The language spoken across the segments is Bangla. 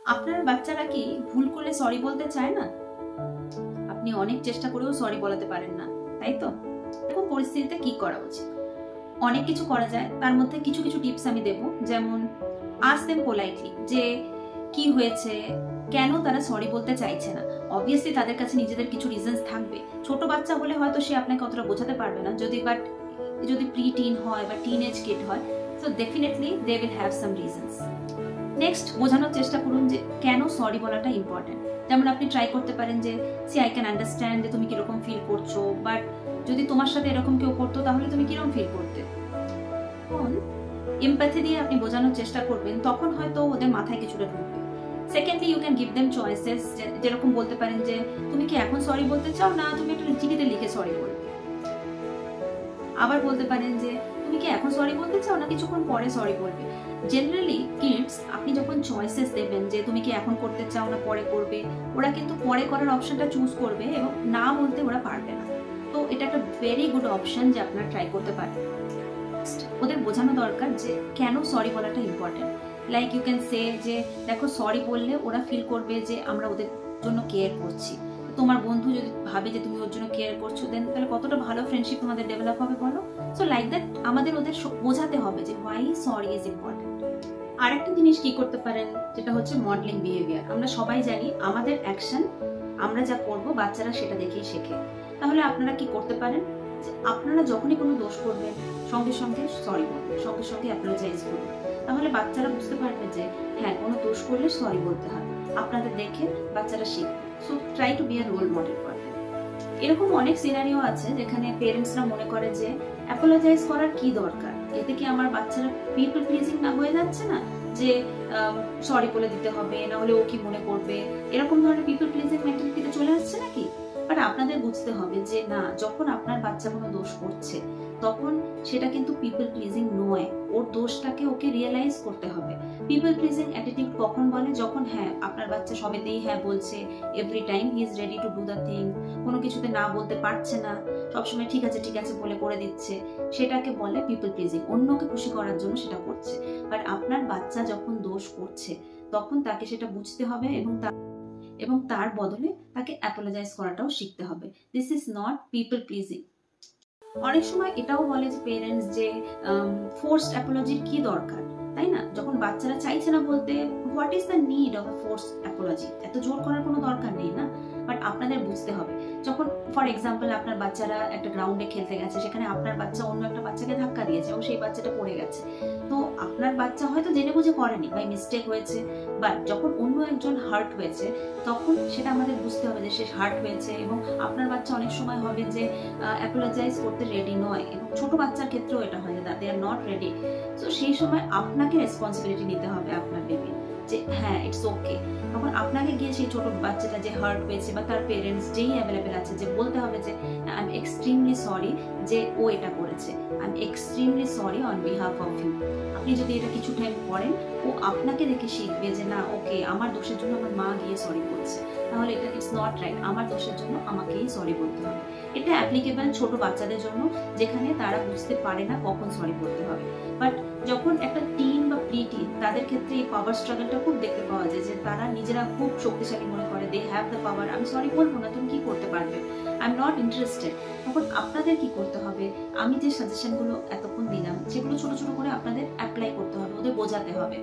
আপনার বাচ্চারা কি ভুল করলে সরি বলতে চায় না? আপনি অনেক চেষ্টা করেও সরি বলাতে পারেন না, তাই তো? এরকম পরিস্থিতিতে কি করা উচিত? অনেক কিছু করা যায়, তার মধ্যে কিছু কিছু টিপস আমি দেব। যেমন আস্ক দেম পোলাইটলি যে কি হয়েছে, কেন তারা সরি বলতে চাইছে না। অবভিয়াসলি তাদের কাছে নিজেদের কিছু রিজনস থাকবে। ছোট বাচ্চা হলে হয়তো সে আপনাকে অতটা বোঝাতে পারবে না, যদি প্রি টিন হয় বা টিন এজ কিড হয়, so definitely they will have some reasons. Next বোঝানোর চেষ্টা করুন যে কেন সরি বলাটা ইম্পর্টেন্ট। যেমন আপনি ট্রাই করতে পারেন যে সি আই ক্যান আন্ডারস্ট্যান্ড যে তুমি কিরকম ফিল করছো, বাট যদি তোমার সাথে এরকম কেউ করতো তাহলে তুমি কিরকম ফিল করতে। তখন এমপ্যাথি দিয়ে আপনি বোঝানোর চেষ্টা করবেন, তখন হয়তো ওদের মাথায় কিছুটা ঢুকবে। Secondly you can give them choices, যেরকম বলতে পারেন যে তুমি কি এখন সরি বলতে চাও, না তুমি একটা চিঠিতে লিখে সরি বলবে। আবার বলতে পারেন যে তুমি কি এখন সরি বলতে চাও, না কিছুক্ষণ পরে সরি বলবে। জেনারেলি কিডস আপনি যখন চয়েসেস দেবেন যে তুমি কি এখন করতে চাও না পরে করবে, ওরা কিন্তু পরে করার অপশনটা চুজ করবে এবং না বলতে ওরা পারবে না। তো এটা একটা ভেরি গুড অপশন যে আপনারা ট্রাই করতে পারেন। ওদের বোঝানো দরকার যে কেন সরি বলাটা important. Like you can say যে দেখো সরি বললে ওরা ফিল করবে যে আমরা ওদের জন্য কেয়ার করছি। তোমার বন্ধু যদি ভাবে যে তুমি ওর জন্য কেয়ার করছো, দেন তাহলে কতটা ভালো ফ্রেন্ডশিপ তোমাদের ডেভেলপ হবে বলো। সো লাইক দ্যাট আমাদের ওদের বোঝাতে হবে যে হোয়াই সরি ইজ ইম্পর্টেন্ট। আরেকটা জিনিস কি করতে পারেন, যেটা হচ্ছে মডেলিং বিহেভিয়ার। আমরা সবাই জানি আমাদের অ্যাকশন, আমরা যা করব বাচ্চারা সেটা দেখেই শেখে। তাহলে আপনারা কি করতে পারেন, আপনারা যখনই কোনো দোষ করবেন সঙ্গে সঙ্গে সরি বলবেন, সঙ্গে সঙ্গে অ্যাপোলোজাইজ করবেন। তাহলে বাচ্চারা বুঝতে পারবে যে হ্যাঁ, কোনো দোষ করলে সরি বলতে হয়। আপনাদের দেখে বাচ্চারা শিখবে। So try to be a role model for them. এরকম অনেক সিনারিও আছে যেখানে পেরেন্টসরা মনে করে যে অ্যাপোলোজাইজ করার কি দরকার, এতে কি আমার বাচ্চারা পিপল প্লিজিং না হয়ে যাচ্ছে না, যে সরি বলে দিতে হবে, না হলে ও কি মনে করবে, এরকম ধরনের পিপল প্লিজিং মেন্টালিটিতে চলে আসছে নাকি? বাট আপনাদের বুঝতে হবে যে না, যখন আপনার বাচ্চা কোনো দোষ করছে তখন সেটা কিন্তু পিপল প্লিজিং নয়, ওর দোষটাকে ওকে রিয়েলাইজ করতে হবে। পিপল প্লিজিং অ্যাটিটিউড কখন বলে, যখন হ্যাঁ আপনার বাচ্চা সবেতেই হ্যাঁ বলছে, every time he is ready to do the thing, কোনো কিছুতে না বলতে পারছে না, সবসময় ঠিক আছে ঠিক আছে বলে করে দিচ্ছে, সেটাকে বলে পিপল প্লিজিং। অন্যকে খুশি করার জন্য সেটা করছে। বাট আপনার বাচ্চা যখন দোষ করছে তখন তাকে সেটা বুঝতে হবে এবং তার বদলে তাকে অ্যাপোলোজাইজ করাটাও শিখতে হবে। This is not people pleasing. অনেক সময় এটাও বলে যে পেরেন্টস যে ফোর্সড অ্যাপোলজির কি দরকার, তাই না? যখন বাচ্চারা চাইছে না বলতে, what is the need of force Apology? এত জোর করার কোনো দরকার নেই না। বাট আপনাদের বুঝতে হবে, যখন ফর এক্সাম্পল আপনার বাচ্চারা একটা গ্রাউন্ডে খেলতে গেছে, সেখানে আপনার বাচ্চা অন্য একটা বাচ্চাকে ধাক্কা দিয়েছে এবং সেই বাচ্চাটা পড়ে গেছে। তো আপনার বাচ্চা হয়তো জেনে বুঝে করেনি, বাই মিস্টেক হয়েছে, বাট যখন অন্য একজন হার্ট হয়েছে তখন সেটা আমাদের বুঝতে হবে যে সে হার্ট হয়েছে। এবং আপনার বাচ্চা অনেক সময় হবে যে অ্যাপোলোজাইজ করতে রেডি নয়, এবং ছোট বাচ্চার ক্ষেত্রেও এটা হয় যে দে আর নট রেডি। তো সেই সময় আপনাকে রেসপন্সিবিলিটি নিতে হবে আপনার বেবি, যে হ্যাঁ ইটস ওকে। তখন আপনাকে গিয়ে সেই ছোট বাচ্চাটা যে হার্ট হয়েছে বা তার পেরেন্টস যেই অ্যাভেলেবেল আছে, যে বলতে হবে যে আই এম এক্সট্রিমলি সরি যে ও এটা করেছে, I am extremely sorry on behalf of you. আপনি যদি এটা কিছু টাইম করেন, ও আপনাকে দেখে শিখবে যে না, ওকে আমার দোষের জন্য আমার মা গিয়ে সরি বলছে, তাহলে এটা ইটস নট রাইট, আমার দোষের জন্য আমাকেই সরি বলতে হবে। এটা অ্যাপ্লিকেবল ছোট বাচ্চাদের জন্য, যেখানে তারা বুঝতে পারে না কখন সরি বলতে হবে। বাট যখন একটা টিন বা প্রি টিন, তাদের ক্ষেত্রে এই পাওয়ার স্ট্রাগলটা খুব দেখতে পাওয়া যায়, যে তারা নিজেরা খুব শক্তিশালী মনে করে, দে হ্যাভ দ্য পাওয়ার, আমি সরি বলবো না, তুমি কি করতে পারবে, আই এম নট ইন্টারেস্টেড। তখন আপনাদের কি করতে হবে, আমি যে সাজেশনগুলো এতক্ষণ দিলাম সেগুলো ছোট ছোট করে আপনাদের অ্যাপ্লাই করতে হবে, ওদের বোঝাতে হবে।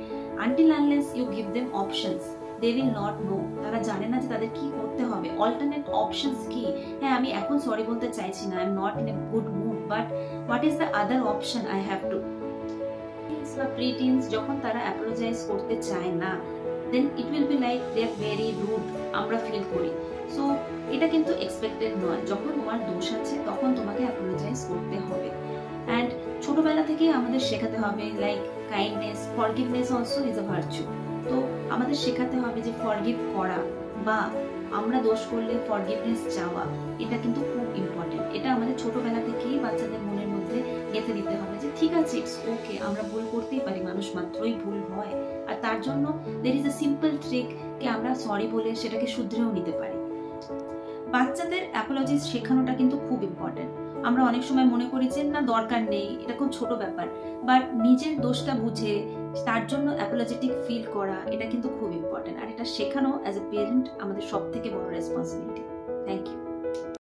Until unless you give them options, they will not know. তারা জানে না যে তাদের কি করতে হবে, অল্টারনেট অপশনস কি। হ্যাঁ, আমি এখন সরি বলতে চাইছি না, I am not in a good mood, but what is the other option I have to. বা প্রিটিনস যখন তারা অ্যাপোলোজাইজ করতে চায় না, then it will be like they are very rude, আমরা ফিল করি। সো এটা কিন্তু এক্সপেক্টেড নয়, যখন তোমার দোষ আছে তখন তোমাকে অ্যাপোলোজাইজ করতে হবে। অ্যান্ড ছোটবেলা থেকেই আমাদের শেখাতে হবে like kindness, forgiveness also is a virtue. তো আমাদের শেখাতে হবে যে ফরগিভ করা বা আমরা দোষ করলে ফরগিভনেস চাওয়া, এটা কিন্তু খুব ইম্পর্টেন্ট। এটা আমাদের ছোটবেলা থেকেই বাচ্চাদের মনের মধ্যে গেঁথে দিতে হবে যে ঠিক আছে, ইটস ওকে, আমরা ভুল করতেই পারি, মানুষ মাত্রই ভুল হয়। আর তার জন্য there is a simple trick, কে আমরা সরি বলে সেটাকে শুধরেও নিতে পারি। বাচ্চাদের অ্যাপোলজিস শেখানোটা কিন্তু খুব ইম্পর্টেন্ট। আমরা অনেক সময় মনে করি যে না দরকার নেই, এটা খুব ছোট ব্যাপার, বাট নিজের দোষটা বুঝে তার জন্য অ্যাপোলজেটিক ফিল করা এটা কিন্তু খুব ইম্পর্টেন্ট, আর এটা শেখানো অ্যাজ এ পেরেন্ট আমাদের সব থেকে বড় রেসপন্সিবিলিটি। Thank you.